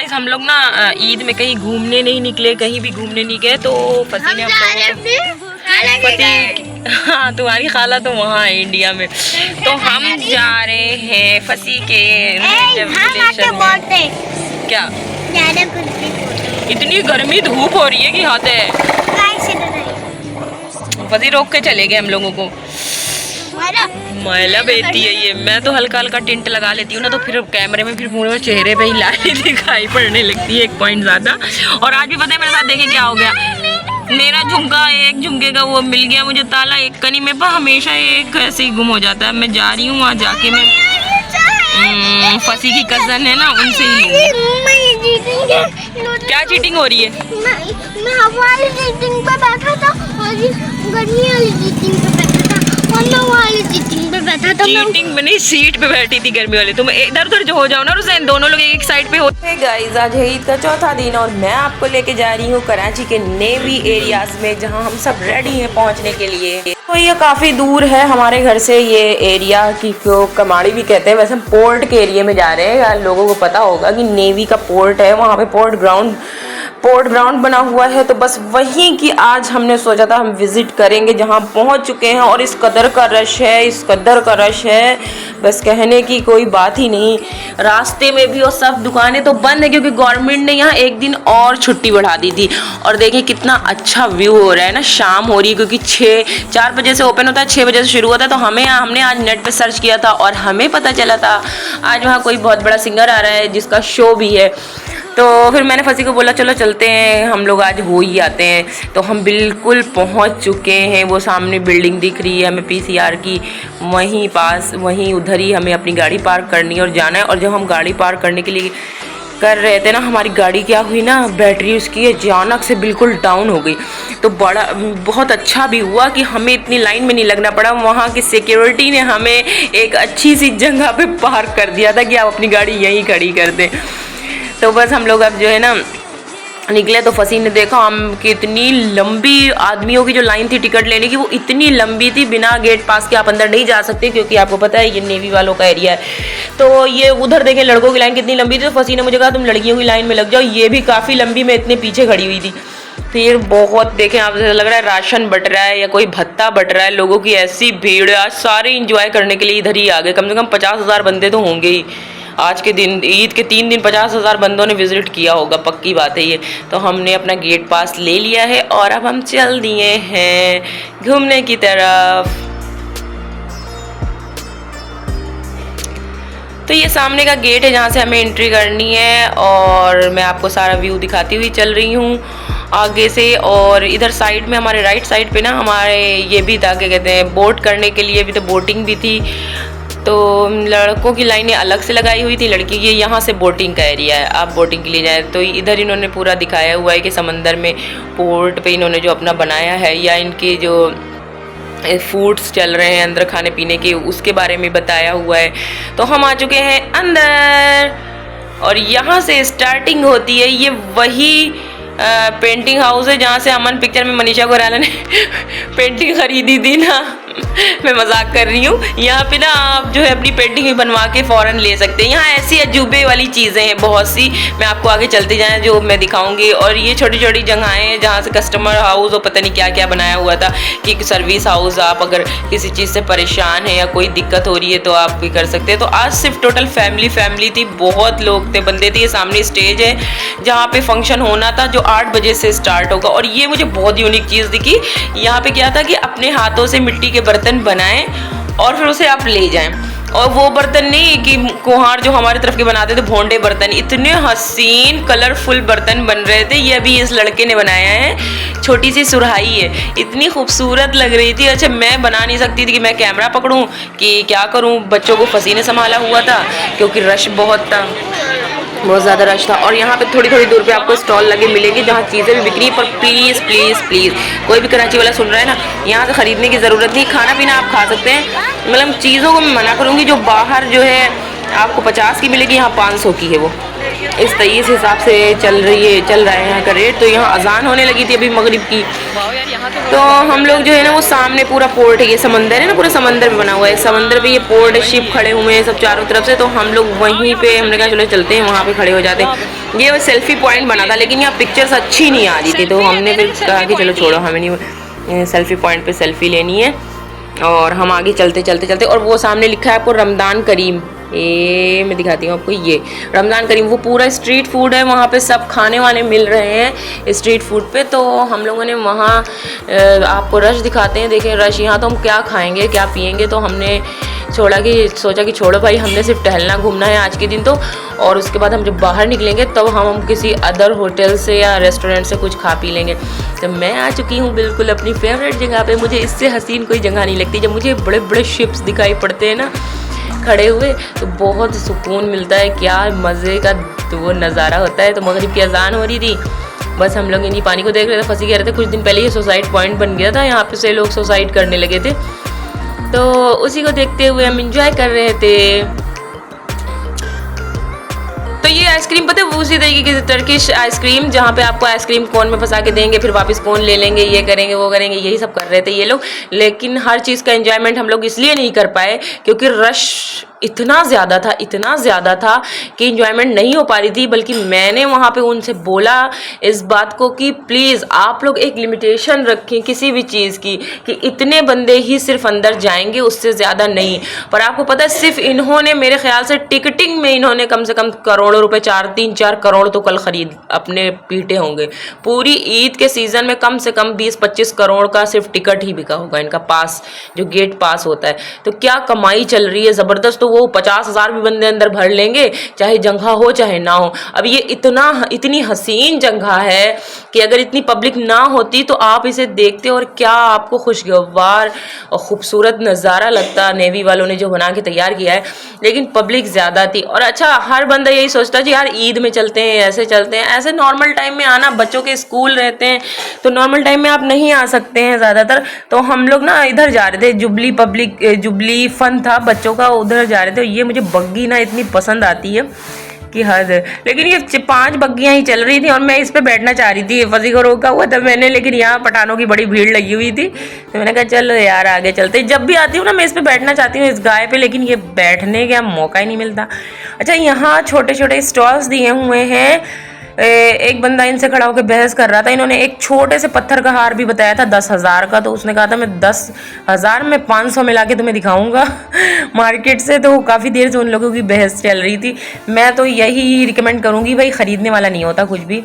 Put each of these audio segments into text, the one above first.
Guys हम लोग ना ईद में कहीं घूमने नहीं निकले, कहीं भी घूमने नहीं गए, तो फसी ने हाँ तुम्हारी खाला तो वहाँ है इंडिया में, तो हम जा रहे हैं फसी के क्या। इतनी गर्मी धूप हो रही है कि हाथ है, फसी रोक के चले गए हम लोगों को। मैला बेचती है ये। मैं तो हल्का हल्का टिंट लगा लेती हूँ ना, तो फिर कैमरे में फिर पूरे चेहरे पे ही लाइट दिखाई पड़ने लगती है 1 पॉइंट ज़्यादा। और आज भी पता है मेरे साथ देखे क्या हो गया, मेरा झुमका एक झुमके का वो मिल गया मुझे ताला, एक कनी में पर हमेशा एक ऐसे ही गुम हो जाता है। मैं जा रही हूँ वहाँ जाके मैं फसी की कजन है ना उनसे ही क्या चीटिंग हो रही है। मैं हवा वाली सीटिंग पे बैठा था और गर्मी वाली सीटिंग पे बैठा था और मैं वाली सीटिंग पे बैठा था। चीटिंग में नहीं, सीट पे बैठी थी गर्मी वाली। तुम इधर उधर जो हो जाओ ना रुज़ैन, दोनों लोग एक साइड पे होते हैं। गाइस आज है ईद का चौथा दिन और मैं आपको लेके जा रही हूँ कराची के नेवी एरियाज में, जहाँ हम सब रेडी हैं पहुँचने के लिए। तो ये काफ़ी दूर है हमारे घर से, ये एरिया की को कमाड़ी भी कहते हैं। वैसे हम पोर्ट के एरिया में जा रहे हैं, यार लोगों को पता होगा कि नेवी का पोर्ट है वहाँ पे, पोर्ट ग्राउंड बना हुआ है। तो बस वहीं की आज हमने सोचा था हम विज़िट करेंगे, जहाँ पहुँच चुके हैं। और इस कदर का रश है, बस कहने की कोई बात ही नहीं। रास्ते में भी और सब दुकानें तो बंद है क्योंकि गवर्नमेंट ने यहाँ 1 दिन और छुट्टी बढ़ा दी थी। और देखिए कितना अच्छा व्यू हो रहा है ना, शाम हो रही है क्योंकि 4 बजे से ओपन होता है, 6 बजे से शुरू होता है। तो हमने आज नेट पे सर्च किया था और हमें पता चला था आज वहाँ कोई बहुत बड़ा सिंगर आ रहा है जिसका शो भी है। तो फिर मैंने फसी को बोला चलो चलते हैं, हम लोग आज हो ही आते हैं। तो हम बिल्कुल पहुंच चुके हैं, वो सामने बिल्डिंग दिख रही है हमें पीसीआर की, वहीं उधर ही हमें अपनी गाड़ी पार्क करनी है और जाना है। और जब हम गाड़ी पार्क करने के लिए कर रहे थे ना, हमारी गाड़ी क्या हुई ना, बैटरी उसकी अचानक से बिल्कुल डाउन हो गई। तो बहुत अच्छा भी हुआ कि हमें इतनी लाइन में नहीं लगना पड़ा। वहाँ की सिक्योरिटी ने हमें एक अच्छी सी जगह पे पार्क कर दिया था कि आप अपनी गाड़ी यहीं खड़ी कर दें। तो बस हम लोग अब जो है ना निकले, तो फसी ने देखा हम कि इतनी लंबी आदमियों की जो लाइन थी टिकट लेने की, वो इतनी लंबी थी, बिना गेट पास के आप अंदर नहीं जा सकते क्योंकि आपको पता है ये नेवी वालों का एरिया है। तो ये उधर देखें लड़कों की लाइन कितनी लंबी थी, तो फसी ने मुझे कहा तुम लड़कियों की लाइन में लग जाओ, ये भी काफ़ी लंबी, मैं इतने पीछे खड़ी हुई थी। फिर बहुत देखें आप, लग रहा है राशन बट रहा है या कोई भत्ता बट रहा है, लोगों की ऐसी भीड़ है। आज सारे इंजॉय करने के लिए इधर ही आ गए, कम से कम 50,000 बंदे तो होंगे ही आज के दिन। ईद के 3 दिन 50,000 बंदों ने विजिट किया होगा, पक्की बात है ये। तो हमने अपना गेट पास ले लिया है और अब हम चल दिए हैं घूमने की तरफ। तो ये सामने का गेट है जहाँ से हमें एंट्री करनी है और मैं आपको सारा व्यू दिखाती हुई चल रही हूँ आगे से। और इधर साइड में हमारे राइट साइड पे ना हमारे ये भी था, क्या कहते हैं, बोट करने के लिए भी, तो बोटिंग भी थी। तो लड़कों की लाइनें अलग से लगाई हुई थी, लड़की की यहाँ से बोटिंग का एरिया है, आप बोटिंग के लिए जाएँ। तो इधर इन्होंने पूरा दिखाया हुआ है कि समंदर में पोर्ट पे इन्होंने जो अपना बनाया है या इनके जो फूड्स चल रहे हैं अंदर खाने पीने के, उसके बारे में बताया हुआ है। तो हम आ चुके हैं अंदर और यहाँ से स्टार्टिंग होती है। ये वही पेंटिंग हाउस है जहाँ से अमन पिक्चर में मनीषा कोइराला ने पेंटिंग खरीदी थी ना। मैं मजाक कर रही हूँ। यहाँ पे ना आप जो है अपनी पेंटिंग भी बनवा के फ़ौरन ले सकते हैं। यहाँ ऐसी अजूबे वाली चीज़ें हैं बहुत सी, मैं आपको आगे चलते जाएँ जो मैं दिखाऊंगी। और ये छोटी छोटी जगहें हैं जहाँ से कस्टमर हाउस और पता नहीं क्या क्या बनाया हुआ था कि सर्विस हाउस, आप अगर किसी चीज़ से परेशान है या कोई दिक्कत हो रही है तो आप भी कर सकते हैं। तो आज सिर्फ टोटल फैमिली थी, बहुत लोग थे, बंदे थे। ये सामने स्टेज है जहाँ पे फंक्शन होना था जो 8 बजे से स्टार्ट होगा। और ये मुझे बहुत यूनिक चीज़ दिखी, यहाँ पे क्या था कि अपने हाथों से मिट्टी के बर्तन बनाएं और फिर उसे आप ले जाएं। और वो बर्तन नहीं कि कुम्हार जो हमारे तरफ के बनाते थे, भोंडे बर्तन, इतने हसीन कलरफुल बर्तन बन रहे थे। ये अभी इस लड़के ने बनाया है, छोटी सी सुराही है, इतनी खूबसूरत लग रही थी। अच्छा मैं बना नहीं सकती थी कि मैं कैमरा पकड़ूं कि क्या करूं, बच्चों को फसी ने संभाला हुआ था क्योंकि रश बहुत था, बहुत ज़्यादा रश था। और यहाँ पे थोड़ी थोड़ी दूर पे आपको स्टॉल लगे मिलेगी जहाँ चीज़ें भी बिक्री। पर प्लीज़ प्लीज़ प्लीज़ कोई भी कराची वाला सुन रहा है ना, यहाँ से ख़रीदने की ज़रूरत नहीं। खाना पीना आप खा सकते हैं, मतलब चीज़ों को मैं मना करूँगी जो बाहर जो है आपको 50 की मिलेगी, यहाँ 500 की है वो। इस हिसाब से चल रहा है यहाँ का रेट। तो यहाँ अजान होने लगी थी अभी मगरिब की। तो हम लोग जो है ना वो सामने पूरा पोर्ट है, ये समंदर है ना, पूरा समंदर पे बना हुआ है, समंदर पे ये पोर्ट है, शिप खड़े हुए हैं सब चारों तरफ से। तो हम लोग वहीं पे हमने कहा चलो चलते हैं, वहाँ पे खड़े हो जाते हैं। ये सेल्फी पॉइंट बना था लेकिन यहाँ पिक्चर्स अच्छी नहीं आ रही थी, तो हमने फिर कहा कि चलो छोड़ो, हमें नहीं सेल्फी पॉइंट पे सेल्फी लेनी है। और हम आगे चलते और वो सामने लिखा है आपको रमदान करीम, ये मैं दिखाती हूँ आपको, ये रमज़ान करीम वो पूरा स्ट्रीट फूड है, वहाँ पे सब खाने वाने मिल रहे हैं स्ट्रीट फूड पे। तो हम लोगों ने वहाँ आपको रश दिखाते हैं, देखें रश। यहाँ तो हम क्या खाएंगे क्या पिएंगे, तो हमने सोचा कि छोड़ो भाई, हमने सिर्फ टहलना घूमना है आज के दिन। तो और उसके बाद हम जब बाहर निकलेंगे तब तो हम किसी अदर होटल से या रेस्टोरेंट से कुछ खा पी लेंगे। तो मैं आ चुकी हूँ बिल्कुल अपनी फेवरेट जगह पे। मुझे इससे हसीन कोई जगह नहीं लगती। जब मुझे बड़े बड़े शिप्स दिखाई पड़ते हैं ना खड़े हुए, तो बहुत सुकून मिलता है, क्या मज़े का तो वो नज़ारा होता है। तो मगरिब की अजान हो रही थी, बस हम लोग इन्हीं पानी को देख रहे थे, फंसी कह रहे थे। कुछ दिन पहले ये सुसाइड पॉइंट बन गया था, यहाँ पे से लोग सुसाइड करने लगे थे, तो उसी को देखते हुए हम इंजॉय कर रहे थे। तो ये आइसक्रीम पता है वो उसी तरीके की टर्किश आइसक्रीम, जहाँ पे आपको आइसक्रीम कोन में फंसा के देंगे, फिर वापस कोन ले लेंगे, ये करेंगे वो करेंगे, यही सब कर रहे थे ये लोग। लेकिन हर चीज़ का एंजॉयमेंट हम लोग इसलिए नहीं कर पाए क्योंकि रश इतना ज़्यादा था कि इंजॉयमेंट नहीं हो पा रही थी। बल्कि मैंने वहाँ पे उनसे बोला इस बात को कि प्लीज़ आप लोग एक लिमिटेशन रखें किसी भी चीज़ की, कि इतने बंदे ही सिर्फ अंदर जाएंगे, उससे ज़्यादा नहीं। पर आपको पता है सिर्फ इन्होंने मेरे ख्याल से टिकटिंग में इन्होंने कम से कम करोड़ों रुपए, 3-4 करोड़ तो कल खरीद अपने पीटे होंगे। पूरी ईद के सीज़न में कम से कम 20-25 करोड़ का सिर्फ टिकट ही बिका होगा, इनका पास जो गेट पास होता है। तो क्या कमाई चल रही है ज़बरदस्त। तो वो 50,000 भी बंदे अंदर भर लेंगे, चाहे जगह हो चाहे ना हो। अब ये इतनी हसीन जगह है कि अगर इतनी पब्लिक ना होती तो आप इसे देखते और क्या आपको खुशगवार और खूबसूरत नज़ारा लगता, नेवी वालों ने जो बना के तैयार किया है। लेकिन पब्लिक ज़्यादा थी। और अच्छा, हर बंदा यही सोचता है यार ईद में चलते हैं, ऐसे चलते हैं, ऐसे नॉर्मल टाइम में आना, बच्चों के स्कूल रहते हैं तो नॉर्मल टाइम में आप नहीं आ सकते हैं ज़्यादातर। तो हम लोग ना इधर जा रहे थे, जुबली फन था बच्चों का, उधर जा रहे थे। ये मुझे बग्गी ना इतनी पसंद आती है कि हद। लेकिन ये 5 बग्गियाँ ही चल रही थी और मैं इस पे बैठना चाह रही थी, फजी को रोका हुआ था मैंने, लेकिन यहाँ पठानों की बड़ी भीड़ लगी हुई थी, तो मैंने कहा चलो यार आगे चलते। जब भी आती हूँ ना मैं इस पे बैठना चाहती हूँ, इस गाय पे, लेकिन ये बैठने का मौका ही नहीं मिलता। अच्छा, यहाँ छोटे छोटे स्टॉल्स दिए हुए हैं। एक बंदा इनसे खड़ा होकर बहस कर रहा था। इन्होंने एक छोटे से पत्थर का हार भी बताया था 10,000 का, तो उसने कहा था मैं 10,000 में 500 मिला के तुम्हें दिखाऊंगा मार्केट से। तो काफ़ी देर से उन लोगों की बहस चल रही थी। मैं तो यही रिकमेंड करूँगी भाई, ख़रीदने वाला नहीं होता कुछ भी।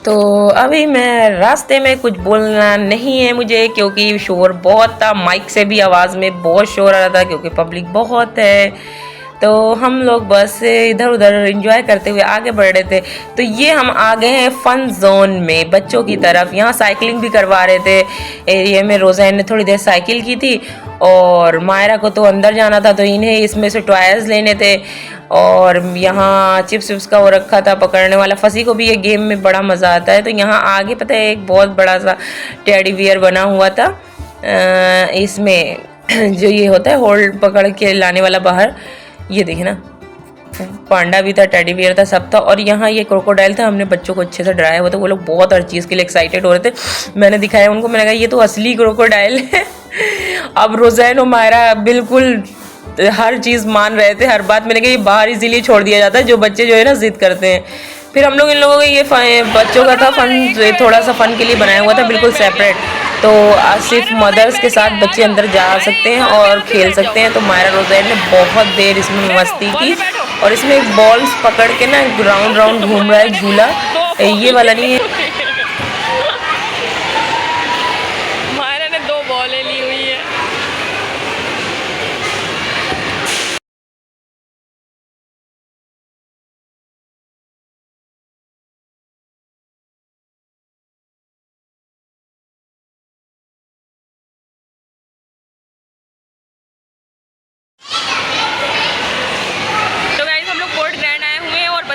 तो अभी मैं रास्ते में कुछ बोलना नहीं है मुझे, क्योंकि शोर बहुत था, माइक से भी आवाज़ में बहुत शोर आ रहा था क्योंकि पब्लिक बहुत है। तो हम लोग बस इधर उधर एंजॉय करते हुए आगे बढ़ रहे थे। तो ये हम आ गए हैं फन जोन में, बच्चों की तरफ। यहाँ साइकिलिंग भी करवा रहे थे एरिया में। रोज़ैन ने थोड़ी देर साइकिल की थी और मायरा को तो अंदर जाना था, तो इन्हें इसमें से टॉयज़ लेने थे। और यहाँ चिप्स का वो रखा था पकड़ने वाला। फंसी को भी ये गेम में बड़ा मज़ा आता है। तो यहाँ आगे पता है एक बहुत बड़ा सा टेडी बियर बना हुआ था, इसमें जो ये होता है होल्ड पकड़ के लाने वाला बाहर, ये देखे ना, पांडा भी था, टेडी बियर था, सब था। और यहाँ ये क्रोकोडाइल था। हमने बच्चों को अच्छे से डराया हुआ था, वो लोग बहुत हर चीज़ के लिए एक्साइटेड हो रहे थे। मैंने दिखाया उनको, मैंने कहा ये तो असली क्रोकोडाइल है। अब रोज़ैन और मायरा बिल्कुल हर चीज़ मान रहे थे, हर बात। मैंने कहा ये बाहर इसीलिए छोड़ दिया जाता है, जो बच्चे जो है ना जिद करते हैं। फिर हम लोग इन लोगों को ये बच्चों का था फन, थोड़ा सा फन के लिए बनाया हुआ था, बिल्कुल सेपरेट। तो सिर्फ मदर्स के साथ बच्चे अंदर जा सकते हैं और खेल सकते हैं। तो मायरा रोज़ैन ने बहुत देर इसमें मस्ती की और इसमें एक बॉल्स पकड़ के ना राउंड राउंड घूम रहा है झूला, ये वाला नहीं है। मायरा ने 2 बॉलें ली हुई है।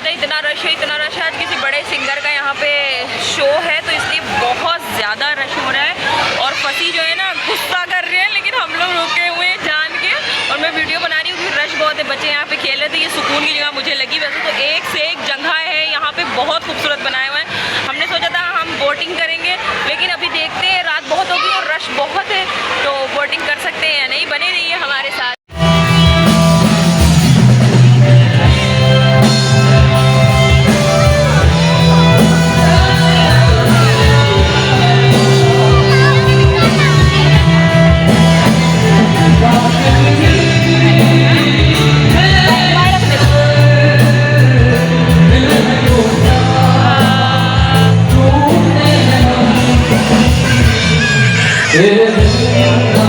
इतना रश है आज किसी बड़े सिंगर का यहाँ पे बच्चे यहाँ पे खेल रहे थे, ये सुकून की जगह मुझे लगी। वैसे तो एक से एक जगह है यहाँ पे, बहुत खूबसूरत बनाए हुए हैं। हमने सोचा था हम बोटिंग करेंगे, लेकिन अभी देखते हैं, रात बहुत होगी और रश बहुत है, तो बोटिंग कर सकते हैं या नहीं। बने रहिए हमारे साथ। Yeah.